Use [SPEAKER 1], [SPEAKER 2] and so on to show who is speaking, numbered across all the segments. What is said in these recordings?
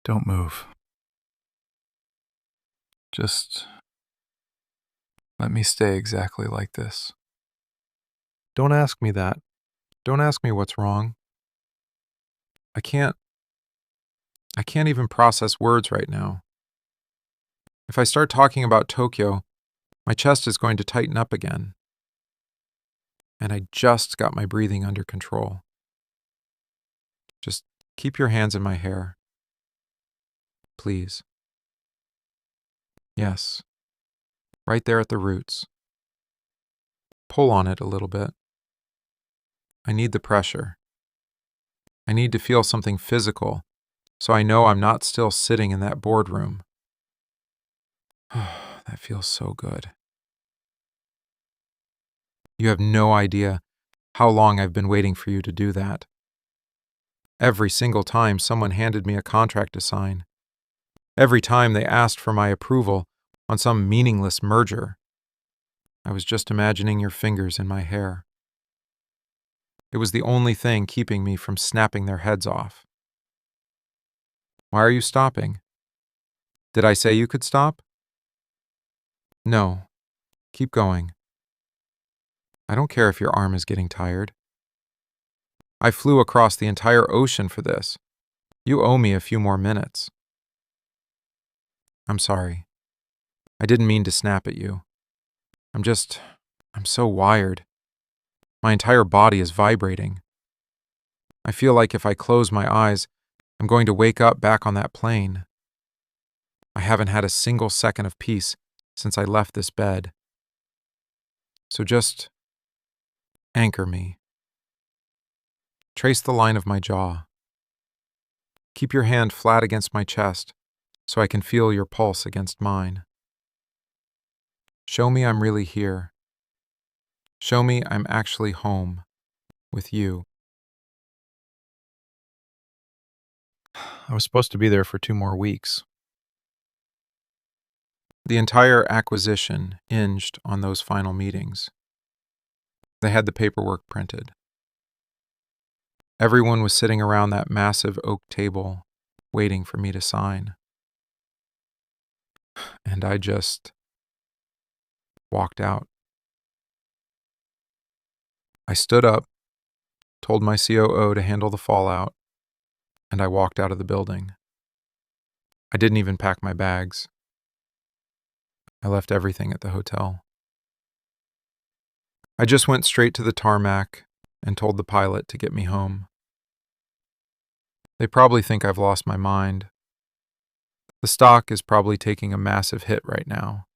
[SPEAKER 1] Don't move. Just let me stay exactly like this.
[SPEAKER 2] Don't ask me that. Don't ask me what's wrong. I can't even process words right now. If I start talking about Tokyo, my chest is going to tighten up again. And I just got my breathing under control. Just keep your hands in my hair. Please. Yes. Right there at the roots. Pull on it a little bit. I need the pressure. I need to feel something physical, so I know I'm not still sitting in that boardroom. That feels so good. You have no idea how long I've been waiting for you to do that. Every single time someone handed me a contract to sign, every time they asked for my approval on some meaningless merger, I was just imagining your fingers in my hair. It was the only thing keeping me from snapping their heads off. Why are you stopping? Did I say you could stop? No. Keep going. I don't care if your arm is getting tired. I flew across the entire ocean for this. You owe me a few more minutes. I'm sorry. I didn't mean to snap at you. I'm so wired. My entire body is vibrating. I feel like if I close my eyes, I'm going to wake up back on that plane. I haven't had a single second of peace since I left this bed. So just anchor me. Trace the line of my jaw. Keep your hand flat against my chest so I can feel your pulse against mine. Show me I'm really here. Show me I'm actually home with you. I was supposed to be there for 2 more weeks. The entire acquisition hinged on those final meetings. They had the paperwork printed. Everyone was sitting around that massive oak table, waiting for me to sign. And I just walked out. I stood up, told my COO to handle the fallout, and I walked out of the building. I didn't even pack my bags. I left everything at the hotel. I just went straight to the tarmac and told the pilot to get me home. They probably think I've lost my mind. The stock is probably taking a massive hit right now.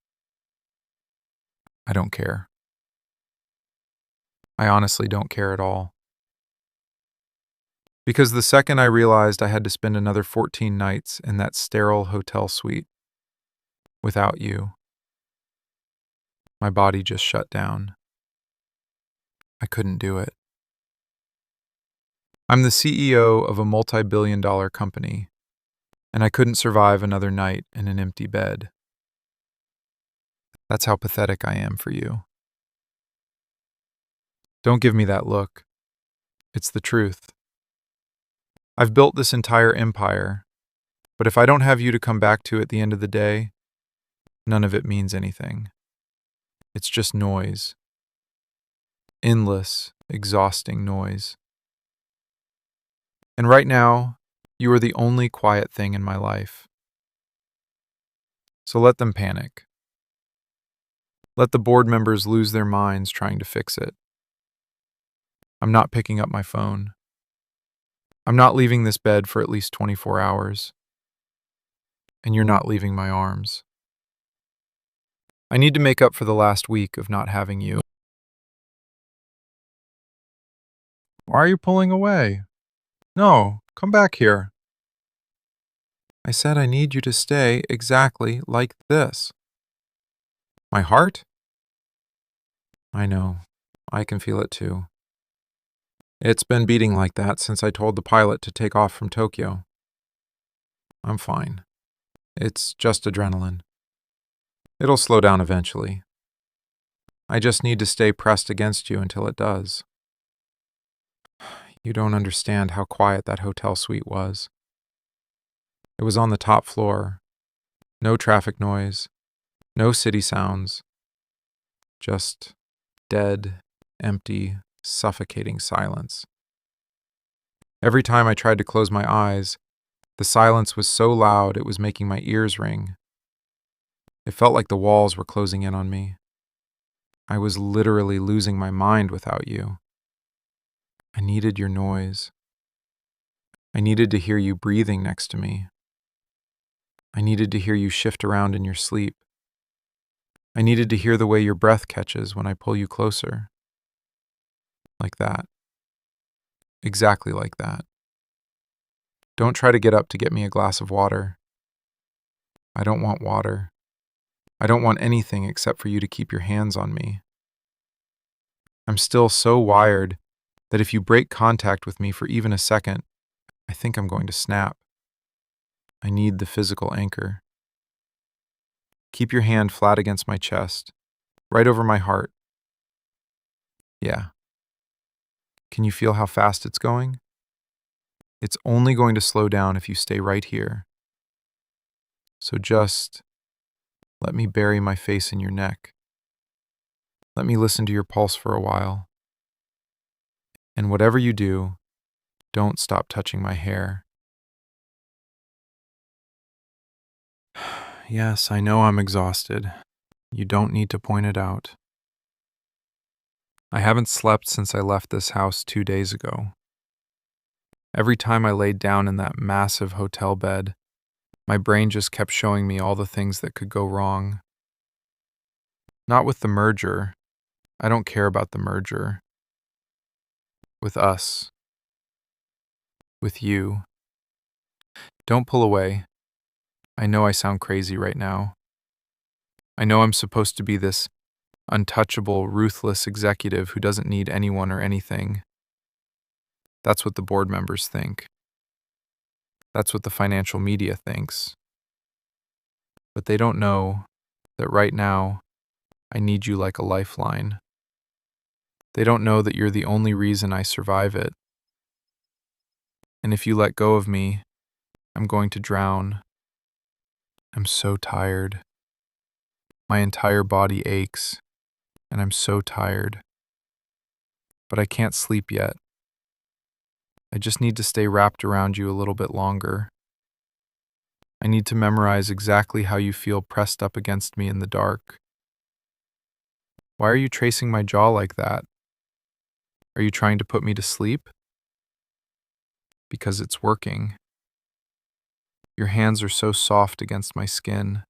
[SPEAKER 2] I don't care. I honestly don't care at all. Because the second I realized I had to spend another 14 nights in that sterile hotel suite without you, my body just shut down. I couldn't do it. I'm the CEO of a multi-billion-dollar company, and I couldn't survive another night in an empty bed. That's how pathetic I am for you. Don't give me that look. It's the truth. I've built this entire empire, but if I don't have you to come back to at the end of the day, none of it means anything. It's just noise. Endless, exhausting noise. And right now, you are the only quiet thing in my life. So let them panic. Let the board members lose their minds trying to fix it. I'm not picking up my phone. I'm not leaving this bed for at least 24 hours. And you're not leaving my arms. I need to make up for the last week of not having you. Why are you pulling away? No, come back here. I said I need you to stay exactly like this. My heart? I know. I can feel it too. It's been beating like that since I told the pilot to take off from Tokyo. I'm fine. It's just adrenaline. It'll slow down eventually. I just need to stay pressed against you until it does. You don't understand how quiet that hotel suite was. It was on the top floor. No traffic noise, no city sounds, just dead, empty, suffocating silence. Every time I tried to close my eyes, the silence was so loud it was making my ears ring. It felt like the walls were closing in on me. I was literally losing my mind without you. I needed your noise. I needed to hear you breathing next to me. I needed to hear you shift around in your sleep. I needed to hear the way your breath catches when I pull you closer. Like that. Exactly like that. Don't try to get up to get me a glass of water. I don't want water. I don't want anything except for you to keep your hands on me. I'm still so wired that if you break contact with me for even a second, I think I'm going to snap. I need the physical anchor. Keep your hand flat against my chest, right over my heart. Yeah. Can you feel how fast it's going? It's only going to slow down if you stay right here. So just let me bury my face in your neck. Let me listen to your pulse for a while. And whatever you do, don't stop touching my hair. Yes, I know I'm exhausted. You don't need to point it out. I haven't slept since I left this house 2 days ago. Every time I laid down in that massive hotel bed, my brain just kept showing me all the things that could go wrong. Not with the merger. I don't care about the merger. With us. With you. Don't pull away. I know I sound crazy right now. I know I'm supposed to be this untouchable, ruthless executive who doesn't need anyone or anything. That's what the board members think. That's what the financial media thinks. But they don't know that right now, I need you like a lifeline. They don't know that you're the only reason I survive it. And if you let go of me, I'm going to drown. I'm so tired. My entire body aches, and I'm so tired. But I can't sleep yet. I just need to stay wrapped around you a little bit longer. I need to memorize exactly how you feel pressed up against me in the dark. Why are you tracing my jaw like that? Are you trying to put me to sleep? Because it's working. Your hands are so soft against my skin.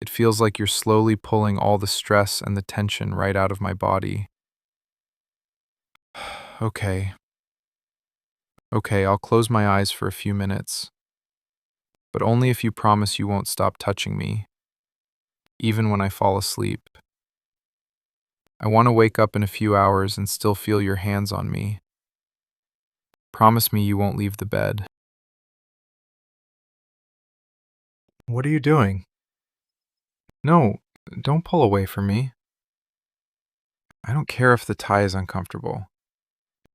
[SPEAKER 2] It feels like you're slowly pulling all the stress and the tension right out of my body. Okay. Okay, I'll close my eyes for a few minutes. But only if you promise you won't stop touching me, even when I fall asleep. I want to wake up in a few hours and still feel your hands on me. Promise me you won't leave the bed. What are you doing? No, don't pull away from me. I don't care if the tie is uncomfortable.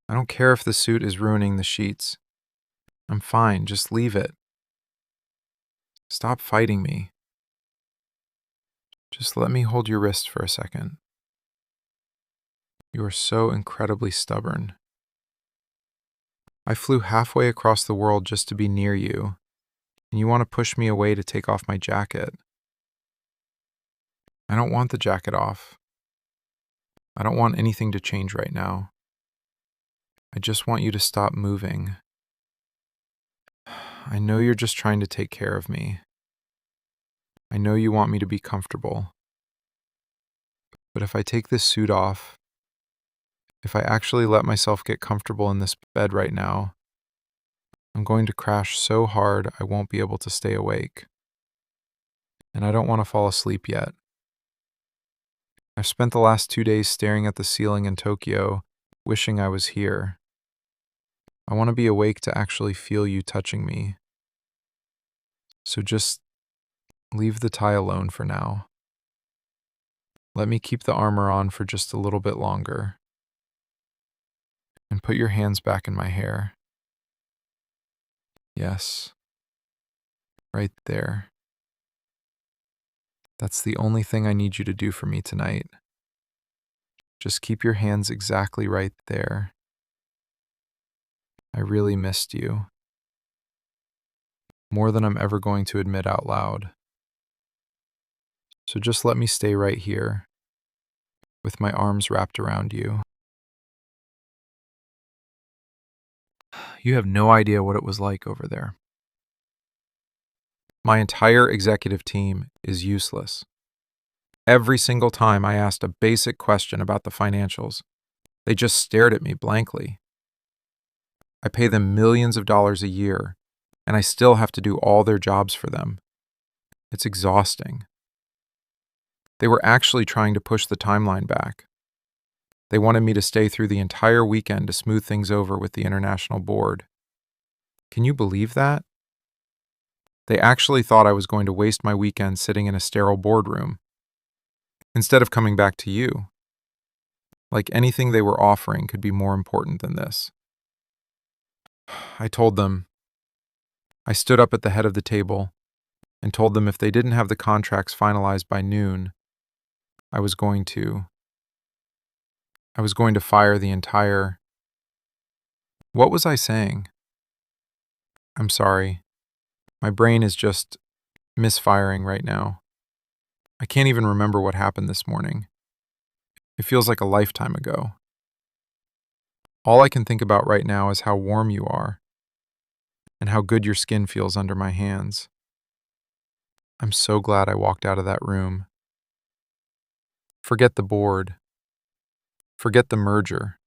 [SPEAKER 2] I don't care if the suit is ruining the sheets. I'm fine, just leave it. Stop fighting me. Just let me hold your wrist for a second. You are so incredibly stubborn. I flew halfway across the world just to be near you, and you want to push me away to take off my jacket. I don't want the jacket off. I don't want anything to change right now. I just want you to stop moving. I know you're just trying to take care of me. I know you want me to be comfortable. But if I take this suit off, if I actually let myself get comfortable in this bed right now, I'm going to crash so hard I won't be able to stay awake. And I don't want to fall asleep yet. I've spent the last 2 days staring at the ceiling in Tokyo, wishing I was here. I want to be awake to actually feel you touching me. So just leave the tie alone for now. Let me keep the armor on for just a little bit longer. And put your hands back in my hair. Yes, right there. That's the only thing I need you to do for me tonight. Just keep your hands exactly right there. I really missed you, more than I'm ever going to admit out loud. So just let me stay right here, with my arms wrapped around you. You have no idea what it was like over there. My entire executive team is useless. Every single time I asked a basic question about the financials, they just stared at me blankly. I pay them millions of dollars a year, and I still have to do all their jobs for them. It's exhausting. They were actually trying to push the timeline back. They wanted me to stay through the entire weekend to smooth things over with the international board. Can you believe that? They actually thought I was going to waste my weekend sitting in a sterile boardroom instead of coming back to you. Like anything they were offering could be more important than this. I told them, I stood up at the head of the table and told them if they didn't have the contracts finalized by noon, I was going to fire the entire. What was I saying? I'm sorry. My brain is just misfiring right now. I can't even remember what happened this morning. It feels like a lifetime ago. All I can think about right now is how warm you are and how good your skin feels under my hands. I'm so glad I walked out of that room. Forget the board. Forget the merger.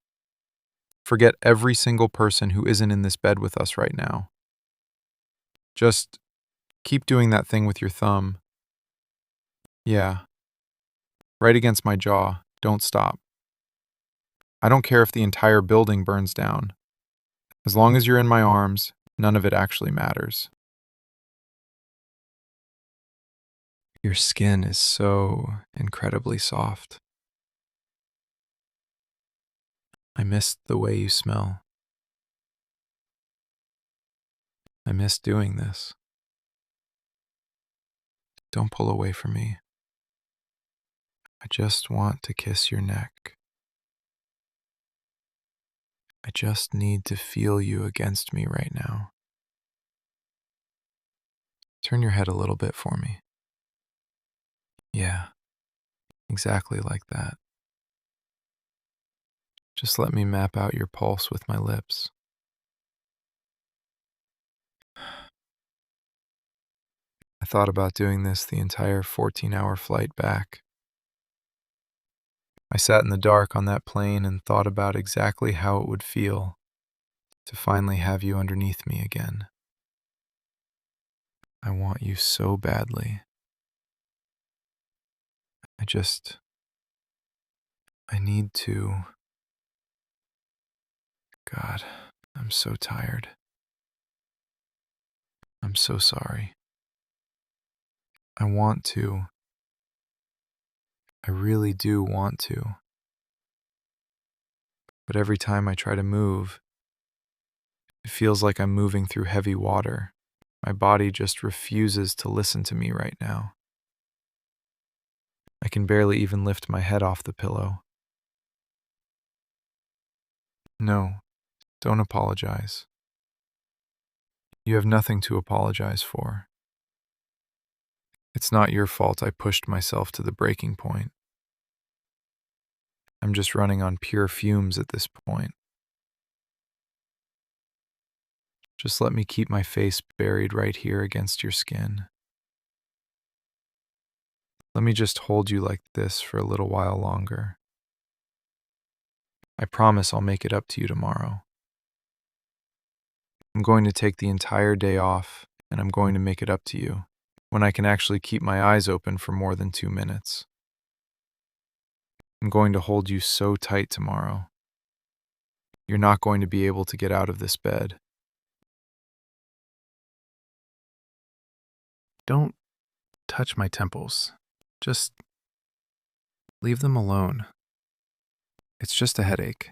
[SPEAKER 2] Forget every single person who isn't in this bed with us right now. Just keep doing that thing with your thumb. Yeah, right against my jaw. Don't stop. I don't care if the entire building burns down. As long as you're in my arms, none of it actually matters. Your skin is so incredibly soft. I miss the way you smell. I miss doing this. Don't pull away from me. I just want to kiss your neck. I just need to feel you against me right now. Turn your head a little bit for me. Yeah, exactly like that. Just let me map out your pulse with my lips. I thought about doing this the entire 14-hour flight back. I sat in the dark on that plane and thought about exactly how it would feel to finally have you underneath me again. I want you so badly. I just, I need to. God, I'm so tired. I'm so sorry. I want to. I really do want to. But every time I try to move, it feels like I'm moving through heavy water. My body just refuses to listen to me right now. I can barely even lift my head off the pillow. No, don't apologize. You have nothing to apologize for. It's not your fault I pushed myself to the breaking point. I'm just running on pure fumes at this point. Just let me keep my face buried right here against your skin. Let me just hold you like this for a little while longer. I promise I'll make it up to you tomorrow. I'm going to take the entire day off, and I'm going to make it up to you when I can actually keep my eyes open for more than 2 minutes. I'm going to hold you so tight tomorrow. You're not going to be able to get out of this bed. Don't touch my temples. Just leave them alone. It's just a headache.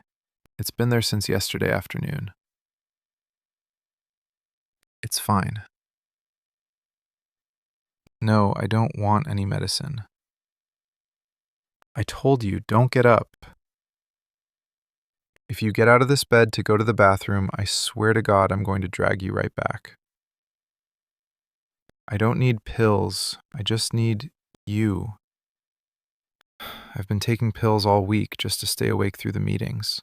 [SPEAKER 2] It's been there since yesterday afternoon. It's fine.
[SPEAKER 1] No, I don't want any medicine. I told you, don't get up. If you get out of this bed to go to the bathroom, I swear to God I'm going to drag you right back. I don't need pills. I just need you. I've been taking pills all week just to stay awake through the meetings.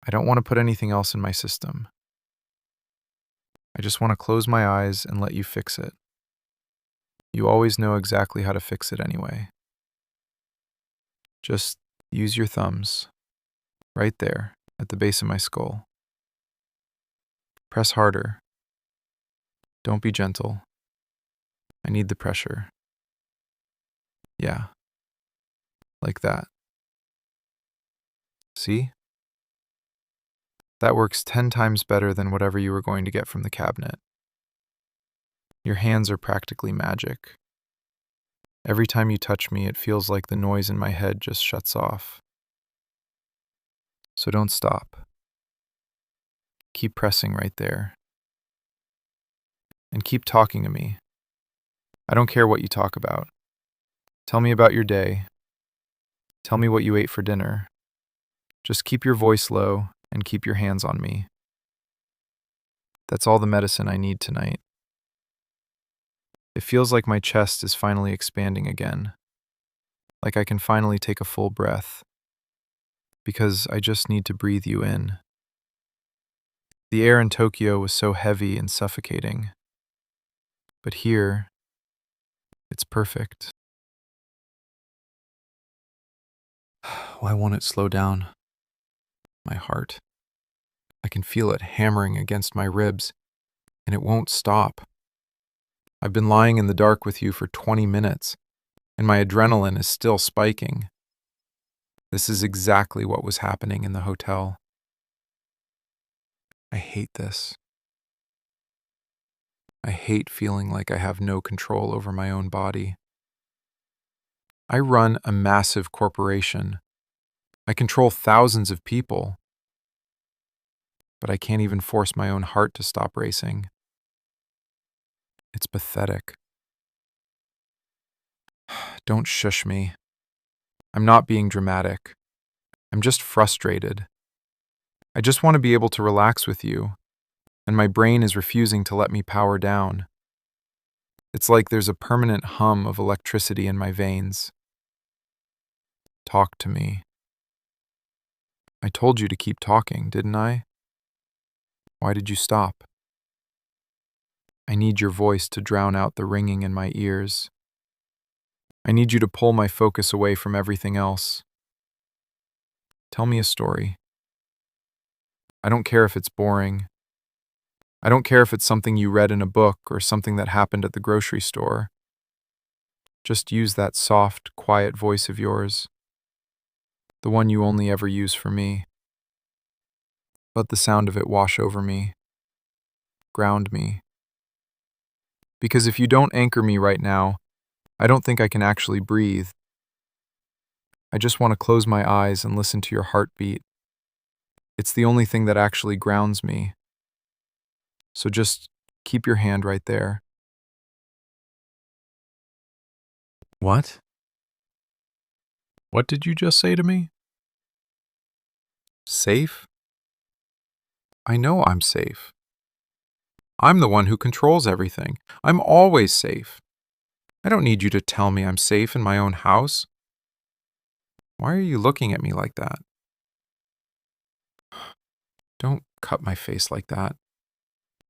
[SPEAKER 1] I don't want to put anything else in my system. I just want to close my eyes and let you fix it. You always know exactly how to fix it anyway. Just use your thumbs, right there, at the base of my skull. Press harder. Don't be gentle. I need the pressure. Yeah, like that. See? That works 10 times better than whatever you were going to get from the cabinet. Your hands are practically magic. Every time you touch me, it feels like the noise in my head just shuts off. So don't stop. Keep pressing right there. And keep talking to me. I don't care what you talk about. Tell me about your day. Tell me what you ate for dinner. Just keep your voice low and keep your hands on me. That's all the medicine I need tonight. It feels like my chest is finally expanding again. Like I can finally take a full breath. Because I just need to breathe you in. The air in Tokyo was so heavy and suffocating. But here, it's perfect. Why won't it slow down? My heart. I can feel it hammering against my ribs, and it won't stop. I've been lying in the dark with you for 20 minutes, and my adrenaline is still spiking. This is exactly what was happening in the hotel. I hate this. I hate feeling like I have no control over my own body. I run a massive corporation. I control thousands of people. But I can't even force my own heart to stop racing. It's pathetic. Don't shush me. I'm not being dramatic. I'm just frustrated. I just want to be able to relax with you, and my brain is refusing to let me power down. It's like there's a permanent hum of electricity in my veins. Talk to me. I told you to keep talking, didn't I? Why did you stop? I need your voice to drown out the ringing in my ears. I need you to pull my focus away from everything else. Tell me a story. I don't care if it's boring. I don't care if it's something you read in a book or something that happened at the grocery store. Just use that soft, quiet voice of yours, the one you only ever use for me. Let the sound of it wash over me, ground me. Because if you don't anchor me right now, I don't think I can actually breathe. I just want to close my eyes and listen to your heartbeat. It's the only thing that actually grounds me. So just keep your hand right there. What? What did you just say to me? Safe? I know I'm safe. I'm the one who controls everything. I'm always safe. I don't need you to tell me I'm safe in my own house. Why are you looking at me like that? Don't cut my face like that.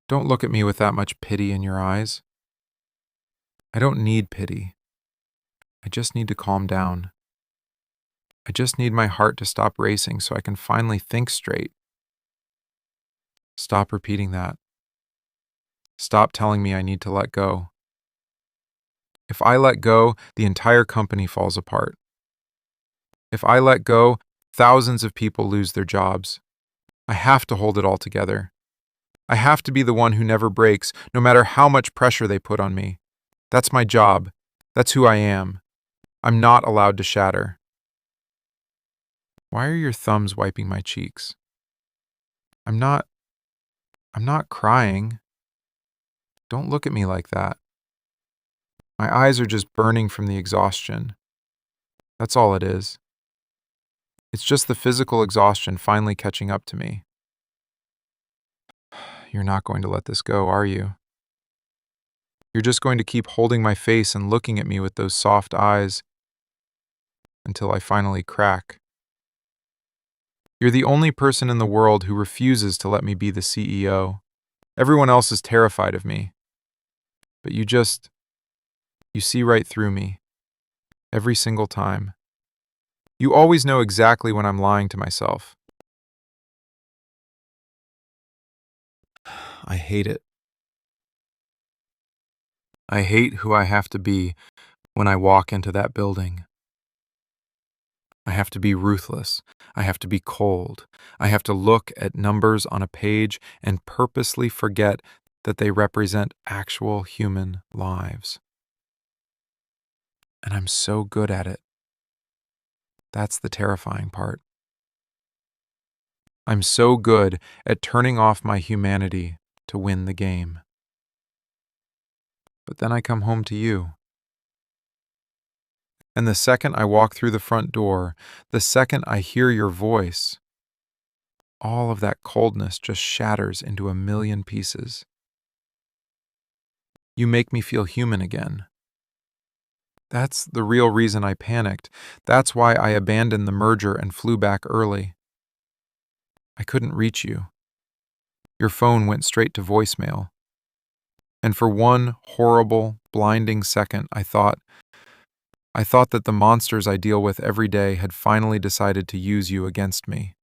[SPEAKER 1] Don't look at me with that much pity in your eyes. I don't need pity. I just need to calm down. I just need my heart to stop racing so I can finally think straight. Stop repeating that. Stop telling me I need to let go. If I let go, the entire company falls apart. If I let go, thousands of people lose their jobs. I have to hold it all together. I have to be the one who never breaks, no matter how much pressure they put on me. That's my job. That's who I am. I'm not allowed to shatter. Why are your thumbs wiping my cheeks? I'm not crying. Don't look at me like that. My eyes are just burning from the exhaustion. That's all it is. It's just the physical exhaustion finally catching up to me. You're not going to let this go, are you? You're just going to keep holding my face and looking at me with those soft eyes until I finally crack. You're the only person in the world who refuses to let me be the CEO. Everyone else is terrified of me. But you see right through me. Every single time. You always know exactly when I'm lying to myself. I hate it. I hate who I have to be when I walk into that building. I have to be ruthless. I have to be cold. I have to look at numbers on a page and purposely forget that they represent actual human lives. And I'm so good at it. That's the terrifying part. I'm so good at turning off my humanity to win the game. But then I come home to you. And the second I walk through the front door, the second I hear your voice, all of that coldness just shatters into a million pieces. You make me feel human again. That's the real reason I panicked. That's why I abandoned the merger and flew back early. I couldn't reach you. Your phone went straight to voicemail. And for one horrible, blinding second, I thought that the monsters I deal with every day had finally decided to use you against me.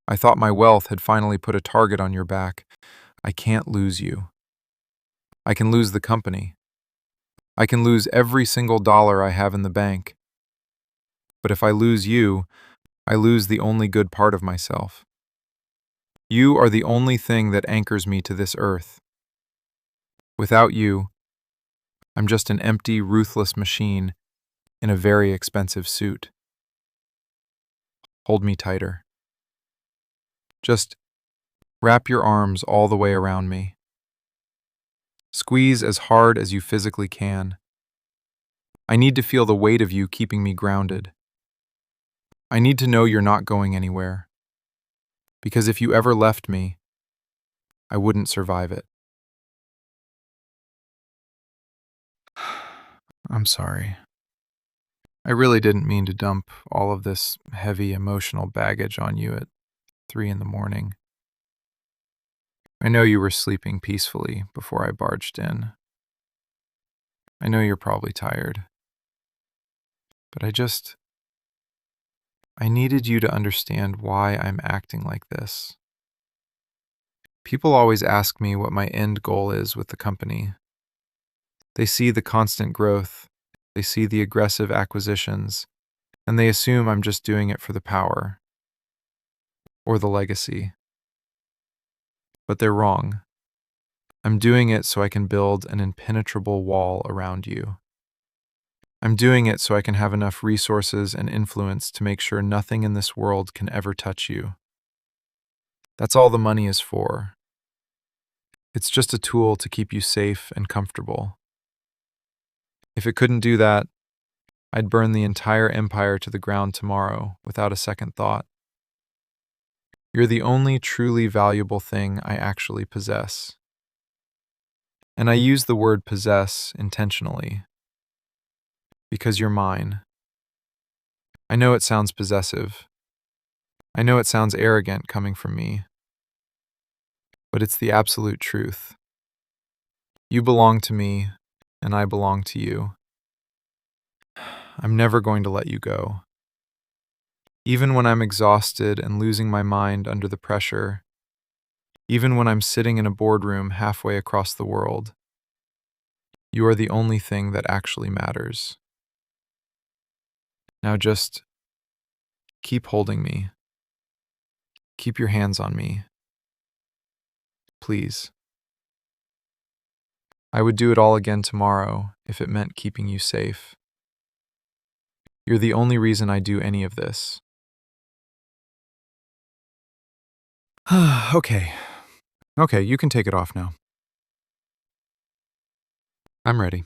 [SPEAKER 1] I thought my wealth had finally put a target on your back. I can't lose you. I can lose the company. I can lose every single dollar I have in the bank. But if I lose you, I lose the only good part of myself. You are the only thing that anchors me to this earth. Without you, I'm just an empty, ruthless machine in a very expensive suit. Hold me tighter. Just wrap your arms all the way around me. Squeeze as hard as you physically can. I need to feel the weight of you keeping me grounded. I need to know you're not going anywhere. Because if you ever left me, I wouldn't survive it. I'm sorry. I really didn't mean to dump all of this heavy emotional baggage on you at 3 in the morning. I know you were sleeping peacefully before I barged in. I know you're probably tired. But I needed you to understand why I'm acting like this. People always ask me what my end goal is with the company. They see the constant growth, they see the aggressive acquisitions, and they assume I'm just doing it for the power or the legacy. But they're wrong. I'm doing it so I can build an impenetrable wall around you. I'm doing it so I can have enough resources and influence to make sure nothing in this world can ever touch you. That's all the money is for. It's just a tool to keep you safe and comfortable. If it couldn't do that, I'd burn the entire empire to the ground tomorrow without a second thought. You're the only truly valuable thing I actually possess. And I use the word possess intentionally because you're mine. I know it sounds possessive. I know it sounds arrogant coming from me. But it's the absolute truth. You belong to me, and I belong to you. I'm never going to let you go. Even when I'm exhausted and losing my mind under the pressure, even when I'm sitting in a boardroom halfway across the world, you are the only thing that actually matters. Now just keep holding me. Keep your hands on me. Please. I would do it all again tomorrow if it meant keeping you safe. You're the only reason I do any of this. Okay. Okay, you can take it off now. I'm ready.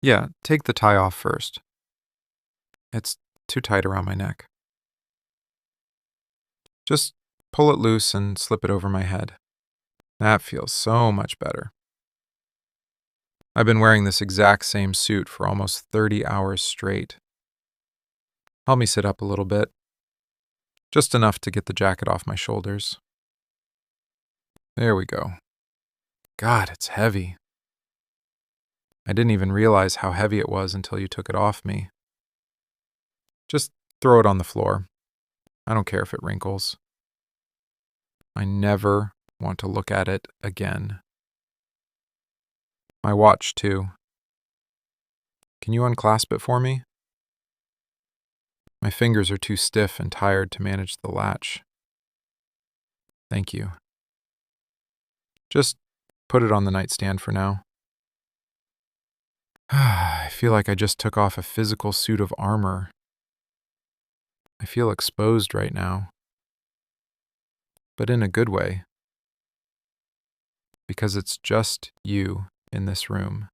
[SPEAKER 1] Yeah, take the tie off first. It's too tight around my neck. Just pull it loose and slip it over my head. That feels so much better. I've been wearing this exact same suit for almost 30 hours straight. Help me sit up a little bit. Just enough to get the jacket off my shoulders. There we go. God, it's heavy. I didn't even realize how heavy it was until you took it off me. Just throw it on the floor. I don't care if it wrinkles. I never want to look at it again. My watch, too. Can you unclasp it for me? My fingers are too stiff and tired to manage the latch. Thank you. Just put it on the nightstand for now. I feel like I just took off a physical suit of armor. I feel exposed right now. But in a good way. Because it's just you in this room.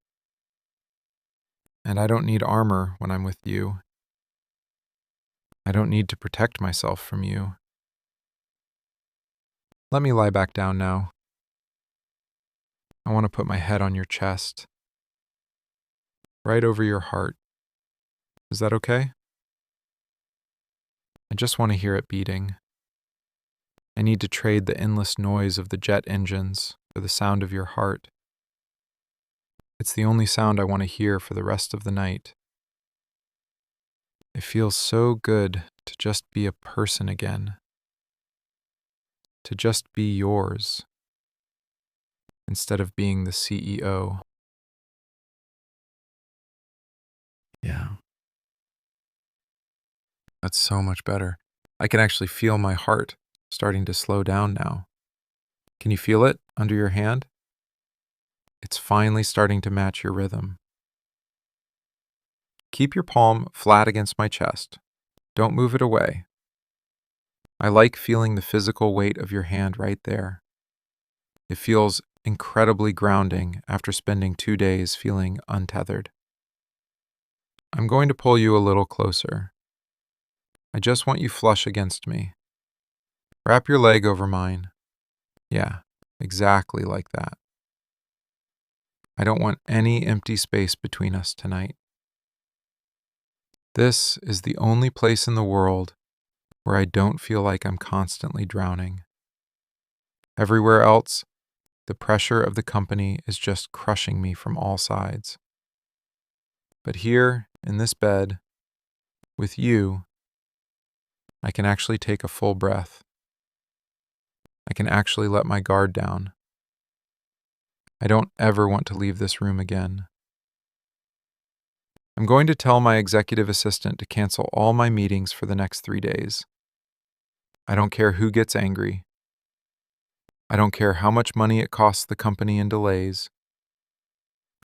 [SPEAKER 1] And I don't need armor when I'm with you. I don't need to protect myself from you. Let me lie back down now. I want to put my head on your chest. Right over your heart. Is that okay? I just want to hear it beating. I need to trade the endless noise of the jet engines for the sound of your heart. It's the only sound I want to hear for the rest of the night. It feels so good to just be a person again. To just be yours. Instead of being the CEO. Yeah. That's so much better. I can actually feel my heart starting to slow down now. Can you feel it under your hand? It's finally starting to match your rhythm. Keep your palm flat against my chest. Don't move it away. I like feeling the physical weight of your hand right there. It feels incredibly grounding after spending 2 days feeling untethered. I'm going to pull you a little closer. I just want you flush against me. Wrap your leg over mine. Yeah, exactly like that. I don't want any empty space between us tonight. This is the only place in the world where I don't feel like I'm constantly drowning. Everywhere else, the pressure of the company is just crushing me from all sides. But here, in this bed, with you, I can actually take a full breath. I can actually let my guard down. I don't ever want to leave this room again. I'm going to tell my executive assistant to cancel all my meetings for the next 3 days. I don't care who gets angry. I don't care how much money it costs the company in delays.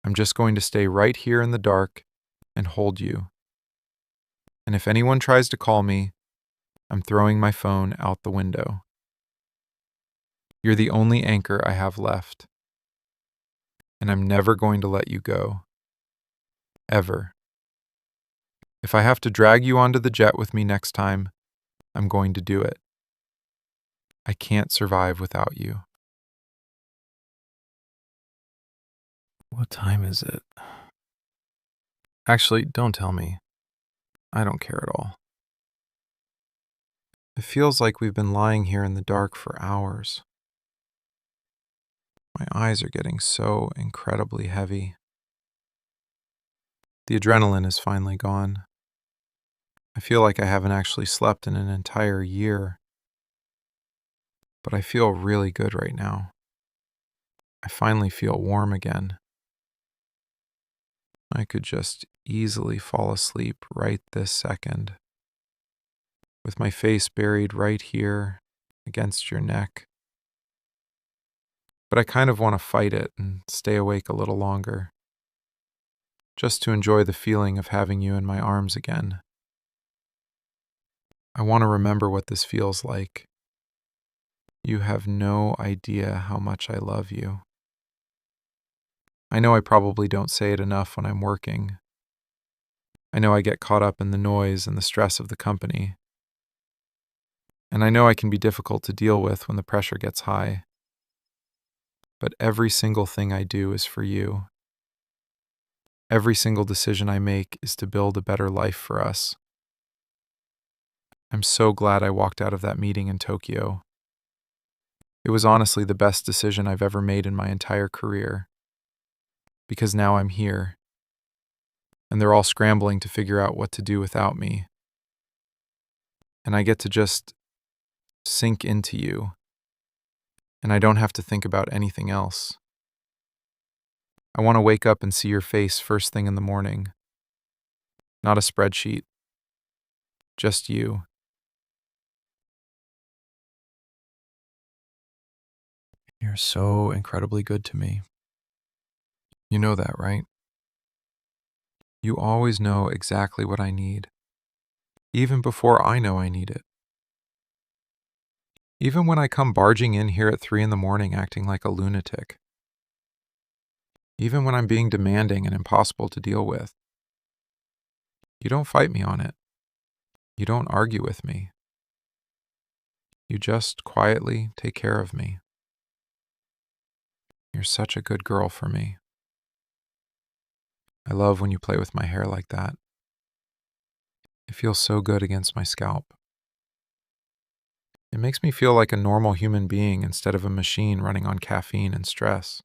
[SPEAKER 1] I'm just going to stay right here in the dark and hold you. And if anyone tries to call me, I'm throwing my phone out the window. You're the only anchor I have left. And I'm never going to let you go. Ever. If I have to drag you onto the jet with me next time, I'm going to do it. I can't survive without you. What time is it? Actually, don't tell me. I don't care at all. It feels like we've been lying here in the dark for hours. My eyes are getting so incredibly heavy. The adrenaline is finally gone. I feel like I haven't actually slept in an entire year. But I feel really good right now. I finally feel warm again. I could just easily fall asleep right this second, with my face buried right here against your neck. But I kind of want to fight it and stay awake a little longer, just to enjoy the feeling of having you in my arms again. I want to remember what this feels like. You have no idea how much I love you. I know I probably don't say it enough when I'm working. I know I get caught up in the noise and the stress of the company. And I know I can be difficult to deal with when the pressure gets high. But every single thing I do is for you. Every single decision I make is to build a better life for us. I'm so glad I walked out of that meeting in Tokyo. It was honestly the best decision I've ever made in my entire career. Because now I'm here, and they're all scrambling to figure out what to do without me. And I get to just sink into you, and I don't have to think about anything else. I want to wake up and see your face first thing in the morning. Not a spreadsheet, just you. You're so incredibly good to me. You know that, right? You always know exactly what I need, even before I know I need it. Even when I come barging in here at 3 in the morning acting like a lunatic. Even when I'm being demanding and impossible to deal with. You don't fight me on it. You don't argue with me. You just quietly take care of me. You're such a good girl for me. I love when you play with my hair like that. It feels so good against my scalp. It makes me feel like a normal human being instead of a machine running on caffeine and stress.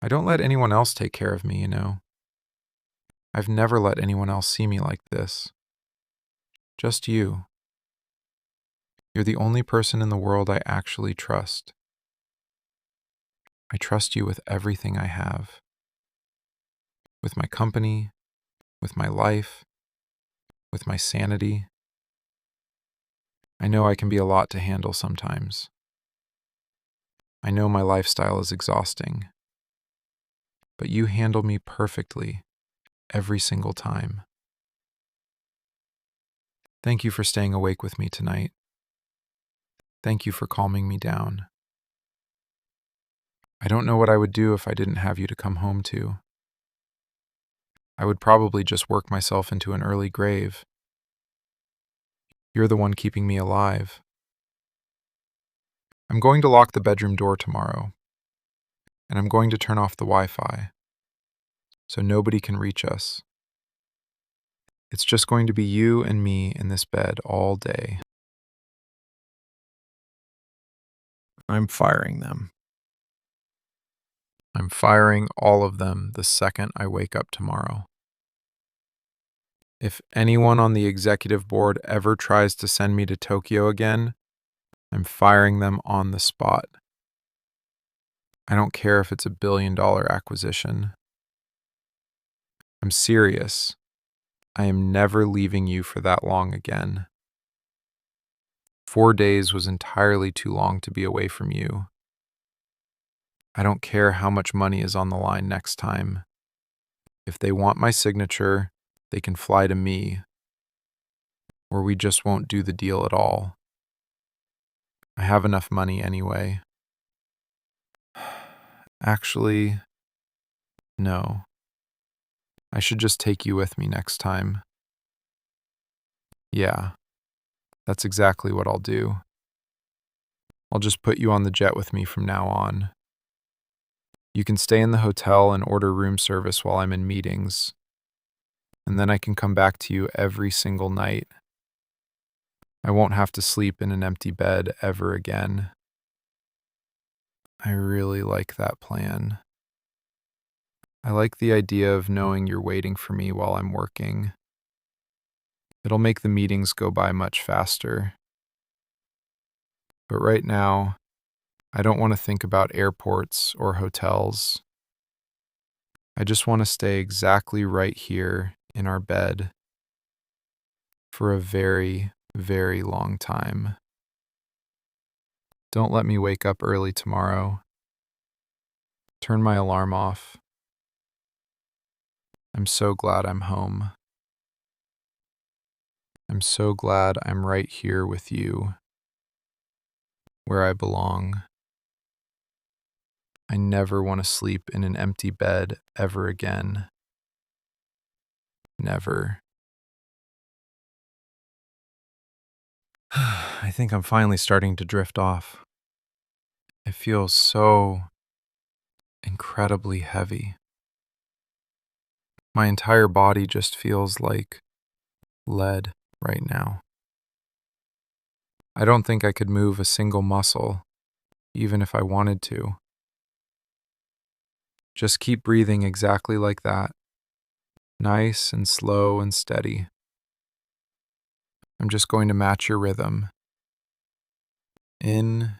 [SPEAKER 1] I don't let anyone else take care of me, you know. I've never let anyone else see me like this. Just you. You're the only person in the world I actually trust. I trust you with everything I have. With my company, with my life, with my sanity. I know I can be a lot to handle sometimes. I know my lifestyle is exhausting. But you handle me perfectly every single time. Thank you for staying awake with me tonight. Thank you for calming me down. I don't know what I would do if I didn't have you to come home to. I would probably just work myself into an early grave. You're the one keeping me alive. I'm going to lock the bedroom door tomorrow, and I'm going to turn off the Wi-Fi, so nobody can reach us. It's just going to be you and me in this bed all day. I'm firing them. I'm firing all of them the second I wake up tomorrow. If anyone on the executive board ever tries to send me to Tokyo again, I'm firing them on the spot. I don't care if it's a billion-dollar acquisition. I'm serious. I am never leaving you for that long again. 4 days was entirely too long to be away from you. I don't care how much money is on the line next time. If they want my signature, they can fly to me, or we just won't do the deal at all. I have enough money anyway. Actually, no. I should just take you with me next time. Yeah, that's exactly what I'll do. I'll just put you on the jet with me from now on. You can stay in the hotel and order room service while I'm in meetings, and then I can come back to you every single night. I won't have to sleep in an empty bed ever again. I really like that plan. I like the idea of knowing you're waiting for me while I'm working. It'll make the meetings go by much faster. But right now, I don't want to think about airports or hotels. I just want to stay exactly right here in our bed for a very, very long time. Don't let me wake up early tomorrow. Turn my alarm off. I'm so glad I'm home. I'm so glad I'm right here with you, where I belong. I never want to sleep in an empty bed ever again. Never. I think I'm finally starting to drift off. It feels so incredibly heavy. My entire body just feels like lead right now. I don't think I could move a single muscle, even if I wanted to. Just keep breathing exactly like that, nice and slow and steady. I'm just going to match your rhythm. In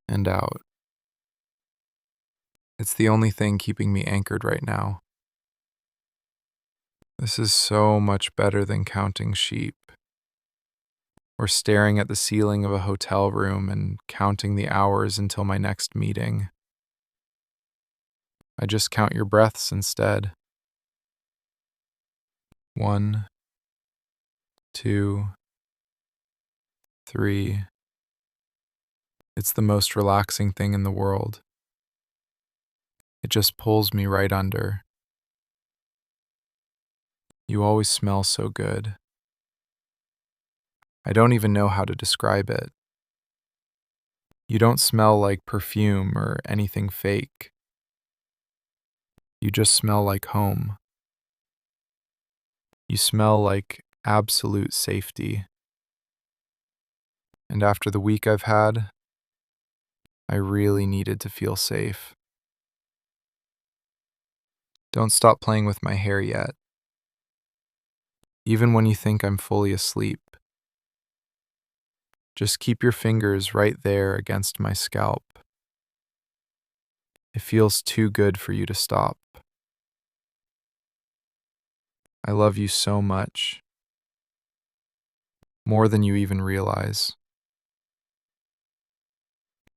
[SPEAKER 1] and out. It's the only thing keeping me anchored right now. This is so much better than counting sheep, or staring at the ceiling of a hotel room and counting the hours until my next meeting. I just count your breaths instead. 1, 2, 3. It's the most relaxing thing in the world. It just pulls me right under. You always smell so good. I don't even know how to describe it. You don't smell like perfume or anything fake. You just smell like home. You smell like absolute safety. And after the week I've had, I really needed to feel safe. Don't stop playing with my hair yet. Even when you think I'm fully asleep, just keep your fingers right there against my scalp. It feels too good for you to stop. I love you so much, more than you even realize.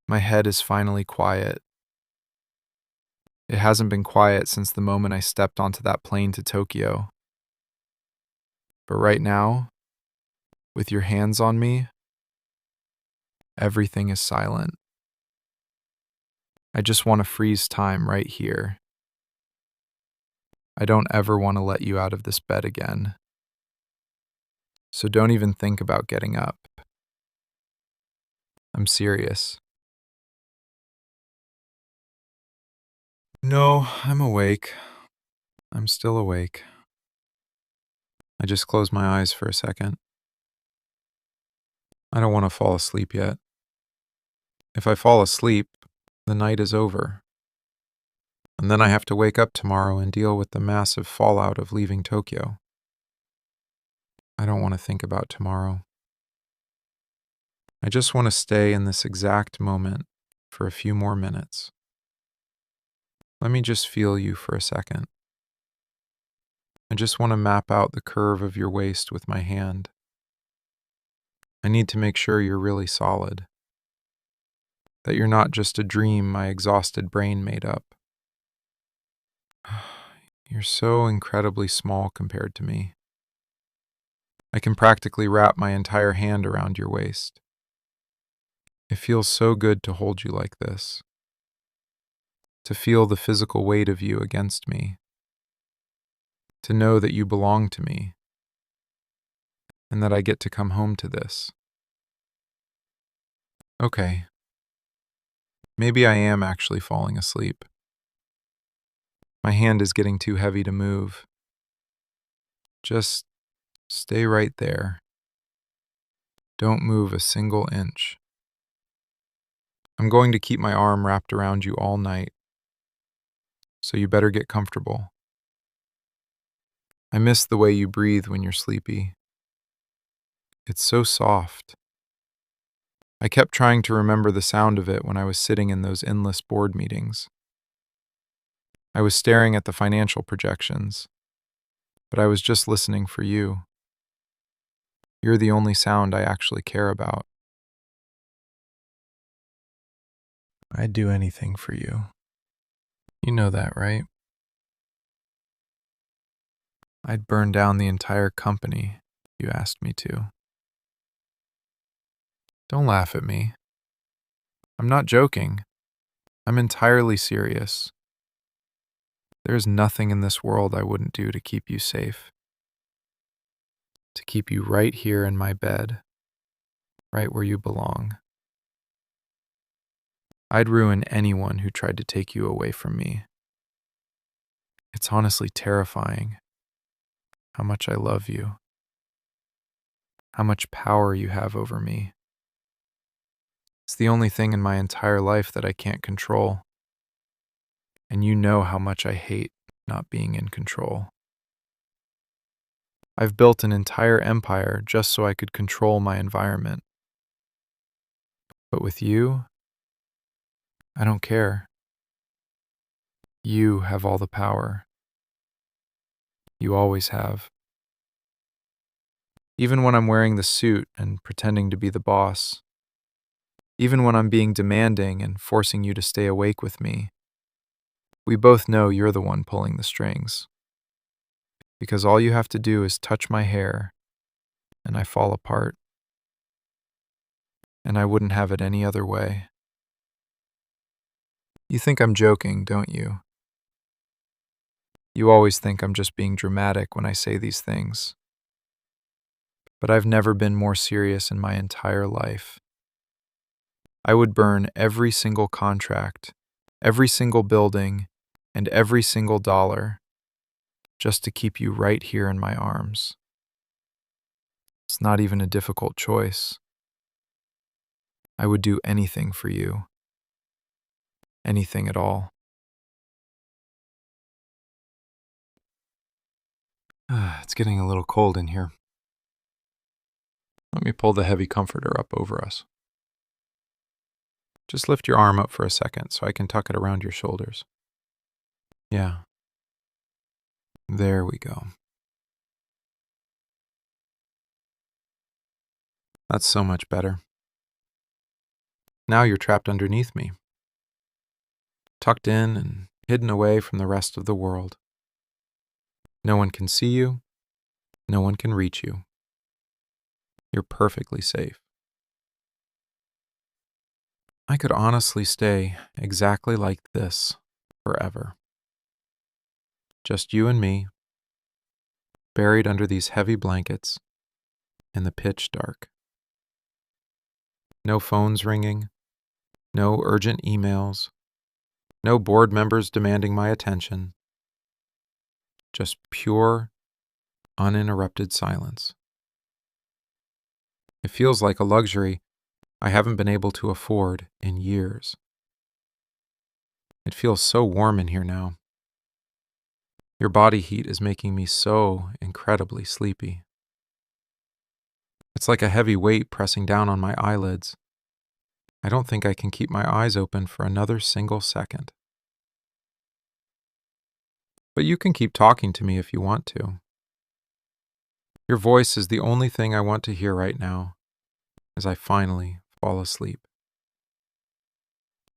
[SPEAKER 1] My head is finally quiet. It hasn't been quiet since the moment I stepped onto that plane to Tokyo. But right now, with your hands on me, everything is silent. I just want to freeze time right here. I don't ever want to let you out of this bed again. So don't even think about getting up. I'm serious. No, I'm awake. I'm still awake. I just closed my eyes for a second. I don't want to fall asleep yet. If I fall asleep, the night is over. And then I have to wake up tomorrow and deal with the massive fallout of leaving Tokyo. I don't want to think about tomorrow. I just want to stay in this exact moment for a few more minutes. Let me just feel you for a second. I just want to map out the curve of your waist with my hand. I need to make sure you're really solid, that you're not just a dream my exhausted brain made up. You're so incredibly small compared to me. I can practically wrap my entire hand around your waist. It feels so good to hold you like this, to feel the physical weight of you against me, to know that you belong to me, and that I get to come home to this. Okay, maybe I am actually falling asleep. My hand is getting too heavy to move. Just stay right there. Don't move a single inch. I'm going to keep my arm wrapped around you all night, so you better get comfortable. I miss the way you breathe when you're sleepy. It's so soft. I kept trying to remember the sound of it when I was sitting in those endless board meetings. I was staring at the financial projections, but I was just listening for you. You're the only sound I actually care about. I'd do anything for you. You know that, right? I'd burn down the entire company if you asked me to. Don't laugh at me. I'm not joking. I'm entirely serious. There is nothing in this world I wouldn't do to keep you safe, to keep you right here in my bed, right where you belong. I'd ruin anyone who tried to take you away from me. It's honestly terrifying how much I love you, how much power you have over me. It's the only thing in my entire life that I can't control. And you know how much I hate not being in control. I've built an entire empire just so I could control my environment. But with you, I don't care. You have all the power. You always have. Even when I'm wearing the suit and pretending to be the boss, even when I'm being demanding and forcing you to stay awake with me, we both know you're the one pulling the strings. Because all you have to do is touch my hair, and I fall apart. And I wouldn't have it any other way. You think I'm joking, don't you? You always think I'm just being dramatic when I say these things. But I've never been more serious in my entire life. I would burn every single contract, every single building, and every single dollar just to keep you right here in my arms. It's not even a difficult choice. I would do anything for you. Anything at all. It's getting a little cold in here. Let me pull the heavy comforter up over us. Just lift your arm up for a second so I can tuck it around your shoulders. Yeah. There we go. That's so much better. Now you're trapped underneath me, tucked in and hidden away from the rest of the world. No one can see you. No one can reach you. You're perfectly safe. I could honestly stay exactly like this forever. Just you and me, buried under these heavy blankets in the pitch dark. No phones ringing, no urgent emails, no board members demanding my attention. Just pure, uninterrupted silence. It feels like a luxury I haven't been able to afford in years. It feels so warm in here now. Your body heat is making me so incredibly sleepy. It's like a heavy weight pressing down on my eyelids. I don't think I can keep my eyes open for another single second. But you can keep talking to me if you want to. Your voice is the only thing I want to hear right now as I finally fall asleep.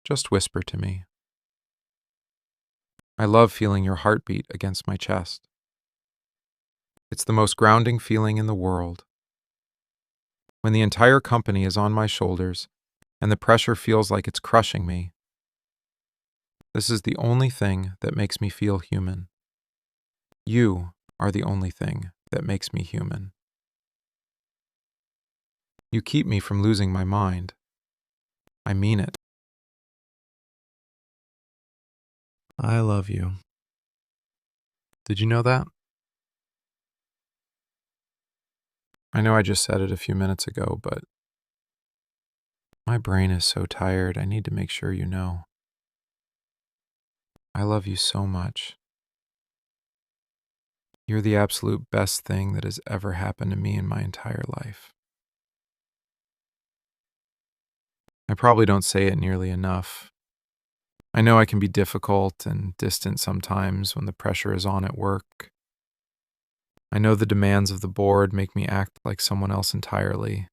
[SPEAKER 1] Just whisper to me. I love feeling your heartbeat against my chest. It's the most grounding feeling in the world. When the entire company is on my shoulders and the pressure feels like it's crushing me, this is the only thing that makes me feel human. You are the only thing that makes me human. You keep me from losing my mind. I mean it. I love you. Did you know that? I know I just said it a few minutes ago, but my brain is so tired, I need to make sure you know. I love you so much. You're the absolute best thing that has ever happened to me in my entire life. I probably don't say it nearly enough. I know I can be difficult and distant sometimes when the pressure is on at work. I know the demands of the board make me act like someone else entirely.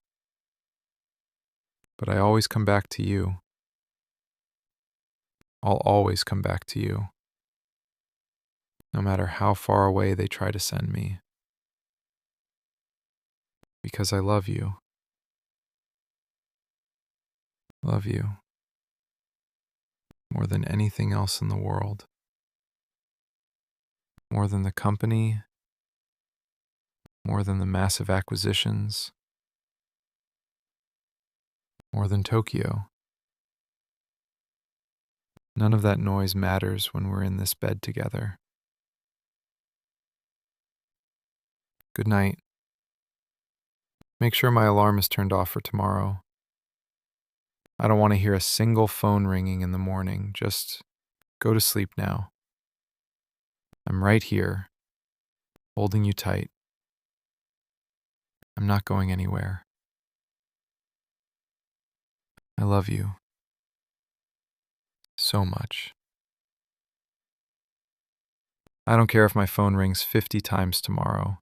[SPEAKER 1] But I always come back to you. I'll always come back to you, no matter how far away they try to send me. Because I love you. Love you. more than anything else in the world. More than the company, more than the massive acquisitions, more than Tokyo. None of that noise matters when we're in this bed together. Good night. Make sure my alarm is turned off for tomorrow. I don't want to hear a single phone ringing in the morning. Just go to sleep now. I'm right here, holding you tight. I'm not going anywhere. I love you so much. I don't care if my phone rings 50 times tomorrow.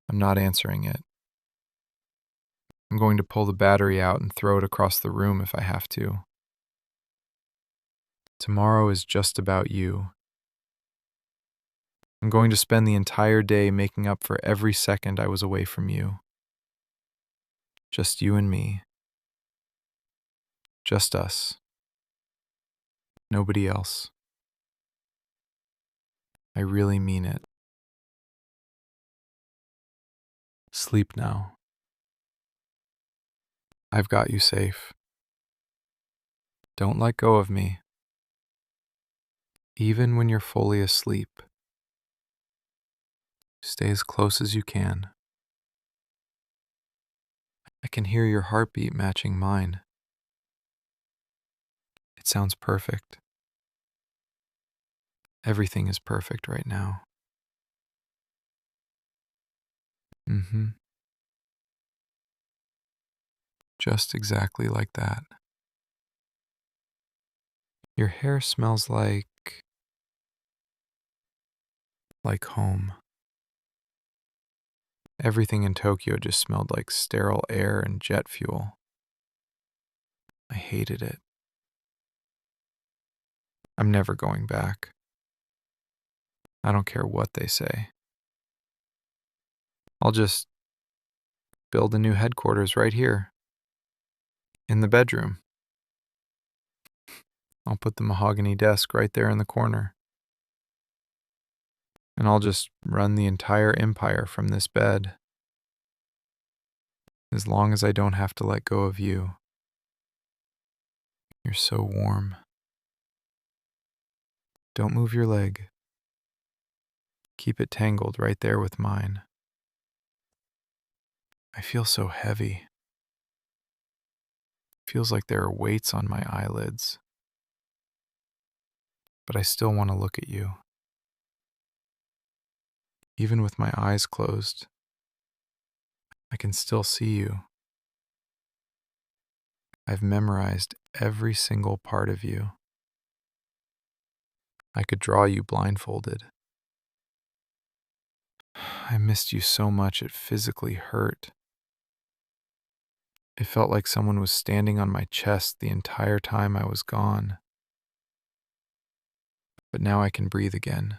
[SPEAKER 1] I'm not answering it. I'm going to pull the battery out and throw it across the room if I have to. Tomorrow is just about you. I'm going to spend the entire day making up for every second I was away from you. Just you and me. Just us. Nobody else. I really mean it. Sleep now. I've got you safe. Don't let go of me. Even when you're fully asleep, stay as close as you can. I can hear your heartbeat matching mine. It sounds perfect. Everything is perfect right now. Just exactly like that. Your hair smells like home. Everything in Tokyo just smelled like sterile air and jet fuel. I hated it. I'm never going back. I don't care what they say. I'll just build a new headquarters right here, in the bedroom. I'll put the mahogany desk right there in the corner. And I'll just run the entire empire from this bed. As long as I don't have to let go of you. You're so warm. Don't move your leg. Keep it tangled right there with mine. I feel so heavy. Feels like there are weights on my eyelids. But I still want to look at you. Even with my eyes closed, I can still see you. I've memorized every single part of you. I could draw you blindfolded. I missed you so much it physically hurt. It felt like someone was standing on my chest the entire time I was gone. But now I can breathe again.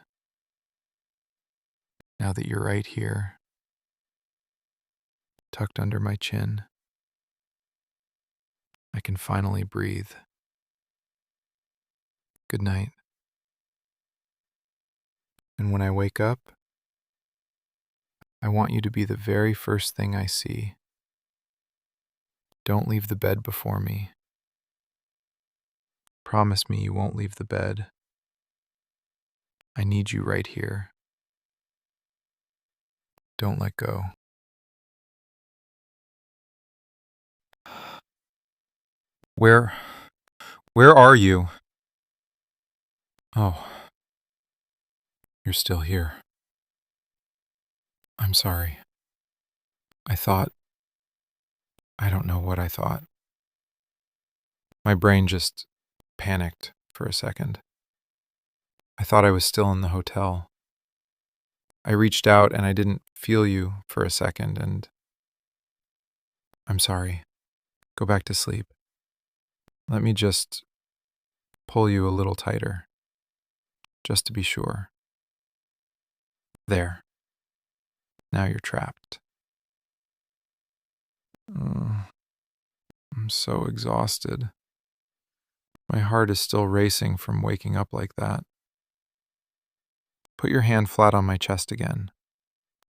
[SPEAKER 1] Now that you're right here, tucked under my chin, I can finally breathe. Good night. And when I wake up, I want you to be the very first thing I see. Don't leave the bed before me. Promise me you won't leave the bed. I need you right here. Don't let go. Where are you? Oh, you're still here. I'm sorry. I don't know what I thought. My brain just panicked for a second. I thought I was still in the hotel. I reached out and I didn't feel you for a second, and I'm sorry. Go back to sleep. Let me just pull you a little tighter, just to be sure. There. Now you're trapped. I'm so exhausted. My heart is still racing from waking up like that. Put your hand flat on my chest again,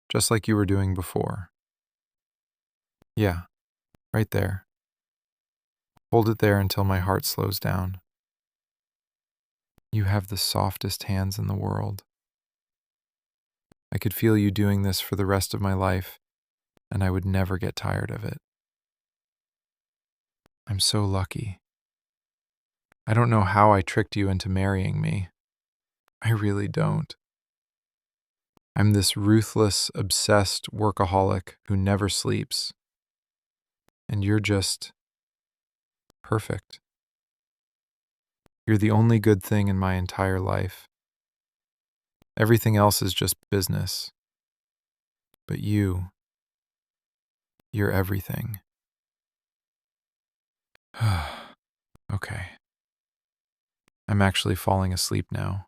[SPEAKER 1] just like you were doing before. Yeah, right there. Hold it there until my heart slows down. You have the softest hands in the world. I could feel you doing this for the rest of my life, and I would never get tired of it. I'm so lucky. I don't know how I tricked you into marrying me. I really don't. I'm this ruthless, obsessed workaholic who never sleeps. And you're just perfect. You're the only good thing in my entire life. Everything else is just business. But you're everything. Okay. I'm actually falling asleep now.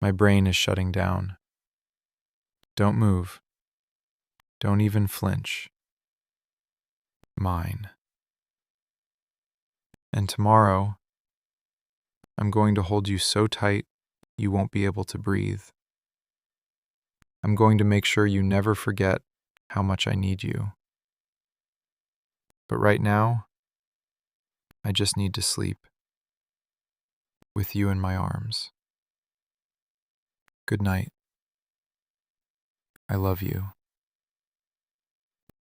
[SPEAKER 1] My brain is shutting down. Don't move. Don't even flinch. Mine. And tomorrow, I'm going to hold you so tight you won't be able to breathe. I'm going to make sure you never forget how much I need you. But right now, I just need to sleep with you in my arms. Good night. I love you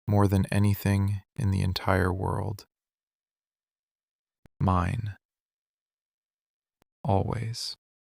[SPEAKER 1] more than anything in the entire world. Mine. Always.